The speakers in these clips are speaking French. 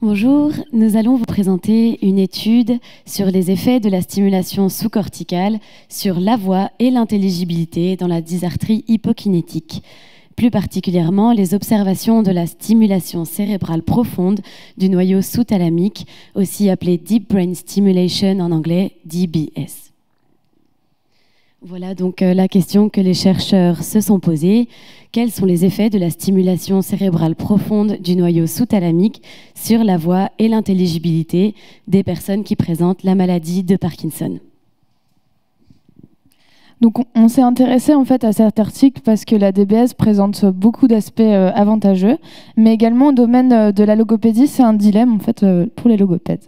Bonjour, nous allons vous présenter une étude sur les effets de la stimulation sous-corticale sur la voix et l'intelligibilité dans la dysarthrie hypokinétique. Plus particulièrement, les observations de la stimulation cérébrale profonde du noyau sous-thalamique, aussi appelé Deep Brain Stimulation en anglais, DBS. Voilà donc la question que les chercheurs se sont posée. Quels sont les effets de la stimulation cérébrale profonde du noyau sous-thalamique sur la voix et l'intelligibilité des personnes qui présentent la maladie de Parkinson? Donc on s'est intéressé en fait à cet article parce que la DBS présente beaucoup d'aspects avantageux, mais également au domaine de la logopédie, c'est un dilemme en fait pour les logopèdes.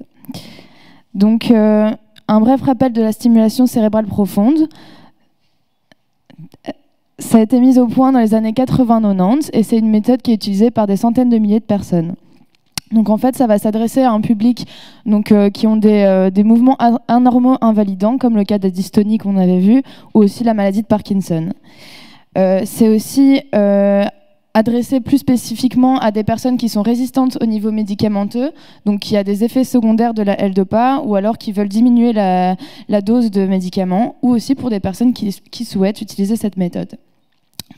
Donc un bref rappel de la stimulation cérébrale profonde. Ça a été mis au point dans les années 80-90 et c'est une méthode qui est utilisée par des centaines de milliers de personnes. Donc en fait, ça va s'adresser à un public qui ont des mouvements anormaux invalidants, comme le cas de la dystonie qu'on avait vu, ou aussi la maladie de Parkinson. C'est aussi adressé plus spécifiquement à des personnes qui sont résistantes au niveau médicamenteux, donc qui a des effets secondaires de la L-Dopa, ou alors qui veulent diminuer la dose de médicaments, ou aussi pour des personnes qui souhaitent utiliser cette méthode.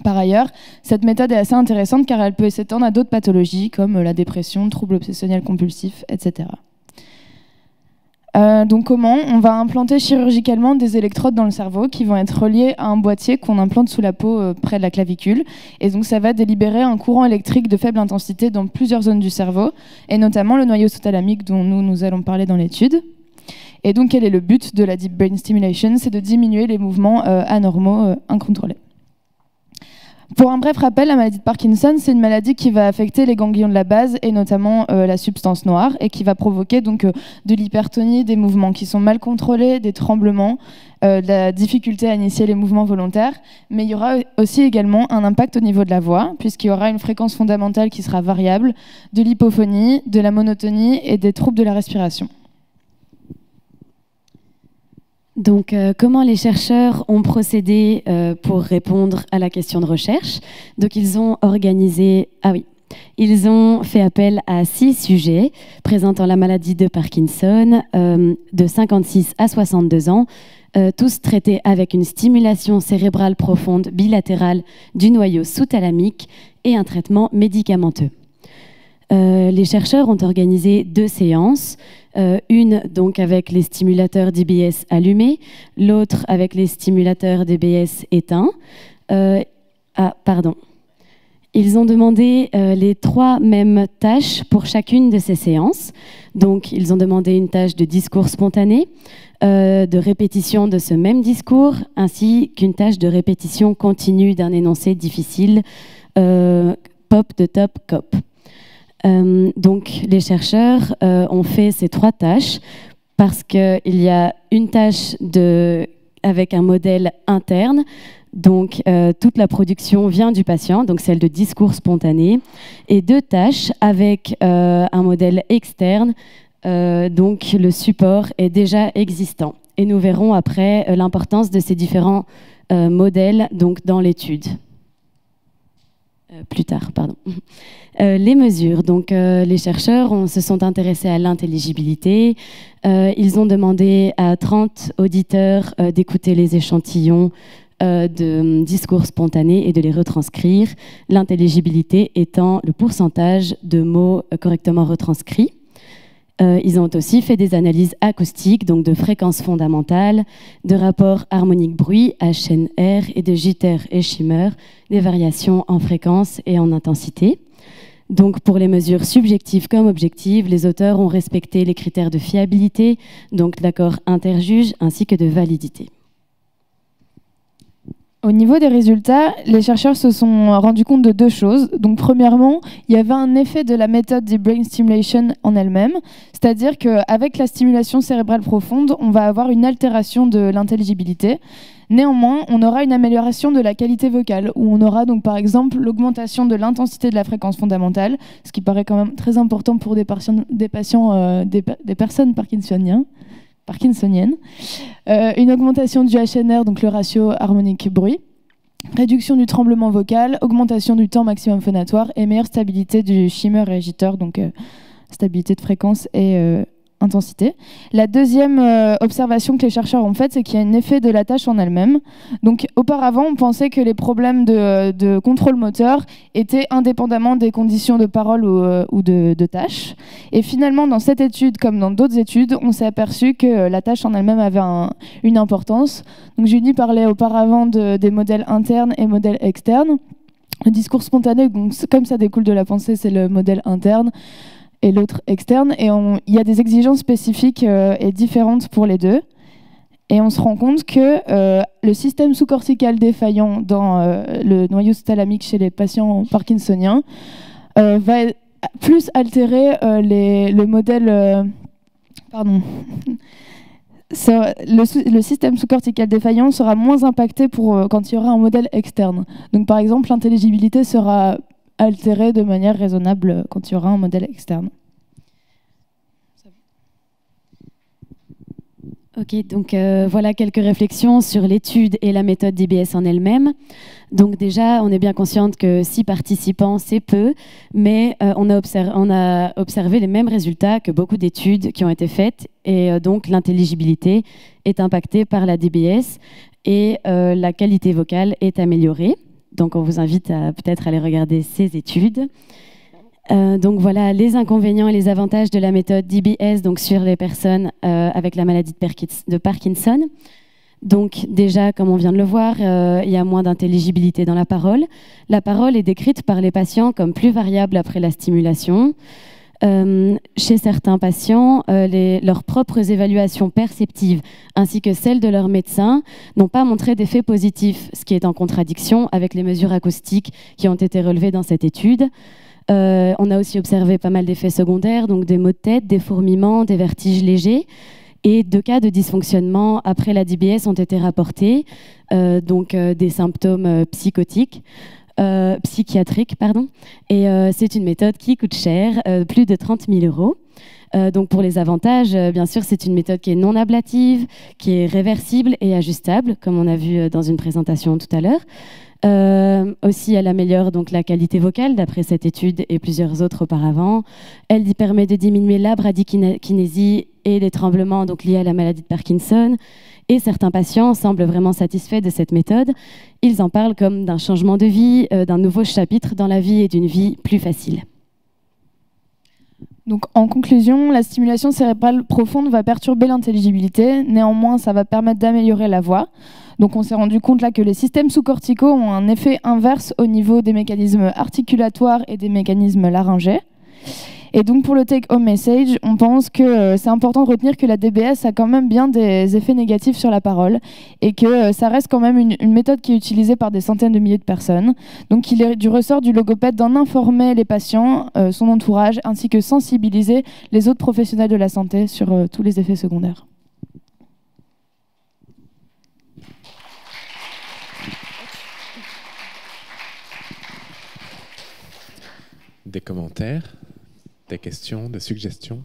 Par ailleurs, cette méthode est assez intéressante car elle peut s'étendre à d'autres pathologies comme la dépression, troubles obsessionnels compulsifs, etc. Donc comment? On va implanter chirurgicalement des électrodes dans le cerveau qui vont être reliées à un boîtier qu'on implante sous la peau près de la clavicule. Et donc ça va délibérer un courant électrique de faible intensité dans plusieurs zones du cerveau, et notamment le noyau sous-thalamique dont nous allons parler dans l'étude. Et donc quel est le but de la Deep Brain Stimulation? C'est de diminuer les mouvements anormaux incontrôlés. Pour un bref rappel, la maladie de Parkinson, c'est une maladie qui va affecter les ganglions de la base et notamment la substance noire et qui va provoquer donc de l'hypertonie, des mouvements qui sont mal contrôlés, des tremblements, de la difficulté à initier les mouvements volontaires. Mais il y aura aussi également un impact au niveau de la voix puisqu'il y aura une fréquence fondamentale qui sera variable, de l'hypophonie, de la monotonie et des troubles de la respiration. Donc, comment les chercheurs ont procédé pour répondre à la question de recherche? Donc, ils ont fait appel à 6 sujets présentant la maladie de Parkinson de 56 à 62 ans, tous traités avec une stimulation cérébrale profonde bilatérale du noyau sous-thalamique et un traitement médicamenteux. Les chercheurs ont organisé 2 séances, une donc avec les stimulateurs DBS allumés, l'autre avec les stimulateurs DBS éteints. Ils ont demandé les 3 mêmes tâches pour chacune de ces séances. Donc, ils ont demandé une tâche de discours spontané, de répétition de ce même discours, ainsi qu'une tâche de répétition continue d'un énoncé difficile, pop de top cop. Donc, les chercheurs ont fait ces 3 tâches parce qu'il y a une tâche avec un modèle interne, donc toute la production vient du patient, donc celle de discours spontané, et 2 tâches avec un modèle externe, donc le support est déjà existant. Et nous verrons après l'importance de ces différents modèles donc, dans l'étude. Plus tard, pardon. Les mesures. Donc, les chercheurs se sont intéressés à l'intelligibilité. Ils ont demandé à 30 auditeurs d'écouter les échantillons de discours spontanés et de les retranscrire. L'intelligibilité étant le pourcentage de mots correctement retranscrits. Ils ont aussi fait des analyses acoustiques, donc de fréquences fondamentales, de rapports harmonique-bruit, HNR, et de jitter et shimmer, des variations en fréquence et en intensité. Donc pour les mesures subjectives comme objectives, les auteurs ont respecté les critères de fiabilité, donc d'accord interjuge, ainsi que de validité. Au niveau des résultats, les chercheurs se sont rendus compte de 2 choses. Donc, premièrement, il y avait un effet de la méthode Deep Brain Stimulation en elle-même, c'est-à-dire qu'avec la stimulation cérébrale profonde, on va avoir une altération de l'intelligibilité. Néanmoins, on aura une amélioration de la qualité vocale, où on aura donc par exemple l'augmentation de l'intensité de la fréquence fondamentale, ce qui paraît quand même très important pour des personnes parkinsoniennes. Une augmentation du HNR, donc le ratio harmonique-bruit, réduction du tremblement vocal, augmentation du temps maximum phonatoire et meilleure stabilité du shimmer et jitter, donc stabilité de fréquence et intensité. La deuxième observation que les chercheurs ont faite, c'est qu'il y a un effet de la tâche en elle-même. Donc auparavant, on pensait que les problèmes de contrôle moteur étaient indépendamment des conditions de parole ou de tâche. Et finalement, dans cette étude, comme dans d'autres études, on s'est aperçu que la tâche en elle-même avait une importance. Donc Julie parlait auparavant des modèles internes et modèles externes. Le discours spontané, donc, comme ça découle de la pensée, c'est le modèle interne, et l'autre externe, et il y a des exigences spécifiques et différentes pour les deux. Et on se rend compte que le système sous-cortical défaillant dans le noyau sous-thalamique chez les patients parkinsoniens va plus altérer le modèle... le système sous-cortical défaillant sera moins impacté quand il y aura un modèle externe. Donc par exemple, l'intelligibilité sera altérée de manière raisonnable quand il y aura un modèle externe. Ok, donc voilà quelques réflexions sur l'étude et la méthode DBS en elle-même. Donc déjà, on est bien consciente que 6 participants, c'est peu, mais on a observé les mêmes résultats que beaucoup d'études qui ont été faites, et donc l'intelligibilité est impactée par la DBS et la qualité vocale est améliorée. Donc on vous invite à peut-être aller regarder ces études. Donc voilà les inconvénients et les avantages de la méthode DBS donc sur les personnes avec la maladie de Parkinson. Donc déjà, comme on vient de le voir, il y a moins d'intelligibilité dans la parole. La parole est décrite par les patients comme plus variable après la stimulation. Chez certains patients, leurs propres évaluations perceptives ainsi que celles de leurs médecins n'ont pas montré d'effet positif, ce qui est en contradiction avec les mesures acoustiques qui ont été relevées dans cette étude. On a aussi observé pas mal d'effets secondaires, donc des maux de tête, des fourmillements, des vertiges légers. Et 2 cas de dysfonctionnement après la DBS ont été rapportés, donc des symptômes psychiatriques. Et c'est une méthode qui coûte cher, plus de 30 000 €. Donc pour les avantages, bien sûr, c'est une méthode qui est non ablative, qui est réversible et ajustable, comme on a vu dans une présentation tout à l'heure. Aussi, elle améliore donc la qualité vocale, d'après cette étude et plusieurs autres auparavant. Elle permet de diminuer la bradykinésie et les tremblements donc liés à la maladie de Parkinson. Et certains patients semblent vraiment satisfaits de cette méthode. Ils en parlent comme d'un changement de vie, d'un nouveau chapitre dans la vie et d'une vie plus facile. Donc, en conclusion, la stimulation cérébrale profonde va perturber l'intelligibilité. Néanmoins, ça va permettre d'améliorer la voix. Donc, on s'est rendu compte là que les systèmes sous-corticaux ont un effet inverse au niveau des mécanismes articulatoires et des mécanismes laryngés. Et donc, pour le take-home message, on pense que c'est important de retenir que la DBS a quand même bien des effets négatifs sur la parole et que ça reste quand même une méthode qui est utilisée par des centaines de milliers de personnes. Donc, il est du ressort du logopède d'en informer les patients, son entourage, ainsi que sensibiliser les autres professionnels de la santé sur tous les effets secondaires. Des commentaires, des questions, des suggestions?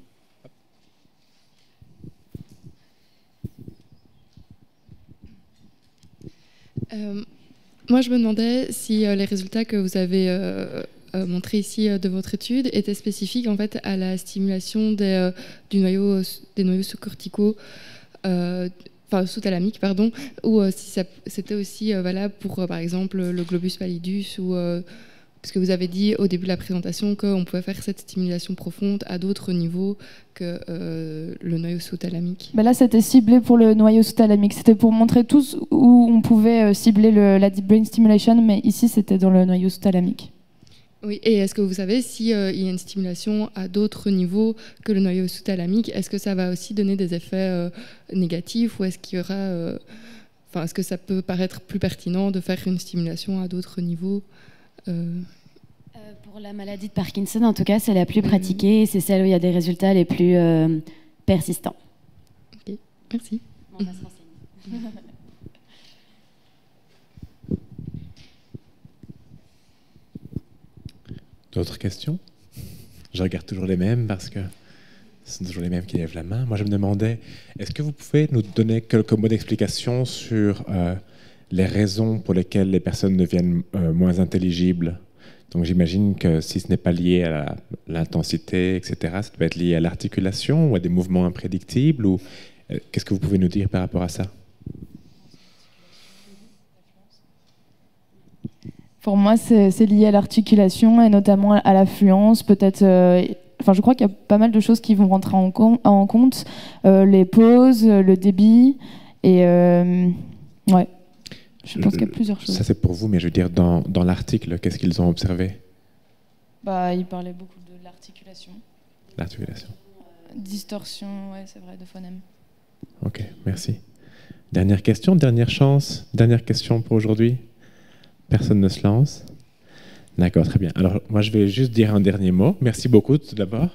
Moi, je me demandais si les résultats que vous avez montrés ici de votre étude étaient spécifiques en fait à la stimulation des noyaux sous-corticaux, enfin sous-thalamiques, pardon, ou si c'était aussi valable pour, par exemple, le globus pallidus ou parce que vous avez dit au début de la présentation qu'on pouvait faire cette stimulation profonde à d'autres niveaux que le noyau sous-thalamique. Là, c'était ciblé pour le noyau sous-thalamique. C'était pour montrer tous où on pouvait cibler la deep brain stimulation, mais ici, c'était dans le noyau sous-thalamique. Oui, et est-ce que vous savez s'il y a une stimulation à d'autres niveaux que le noyau sous-thalamique, est-ce que ça va aussi donner des effets négatifs ou est-ce qu'il y aura... est-ce que ça peut paraître plus pertinent de faire une stimulation à d'autres niveaux Pour la maladie de Parkinson, en tout cas, c'est la plus pratiquée. C'est celle où il y a des résultats les plus persistants. Ok, merci. On va se renseigner. D'autres questions? Je regarde toujours les mêmes parce que ce sont toujours les mêmes qui lèvent la main. Moi, je me demandais, est-ce que vous pouvez nous donner quelques mots d'explication sur les raisons pour lesquelles les personnes deviennent moins intelligibles? Donc j'imagine que si ce n'est pas lié à l'intensité, etc., ça peut être lié à l'articulation ou à des mouvements imprédictibles. Ou qu'est-ce que vous pouvez nous dire par rapport à ça? Pour moi, c'est lié à l'articulation et notamment à l'affluence. Peut-être, enfin, je crois qu'il y a pas mal de choses qui vont rentrer en compte. Les pauses, le débit, et ouais. Je pense qu'il y a plusieurs choses. Ça, c'est pour vous, mais je veux dire, dans l'article, qu'est-ce qu'ils ont observé? Ils parlaient beaucoup de l'articulation. L'articulation. Distorsion, ouais, c'est vrai, de phonème. Ok, merci. Dernière question, dernière chance, dernière question pour aujourd'hui. Personne ne se lance? D'accord, très bien. Alors, moi, je vais juste dire un dernier mot. Merci beaucoup, tout d'abord.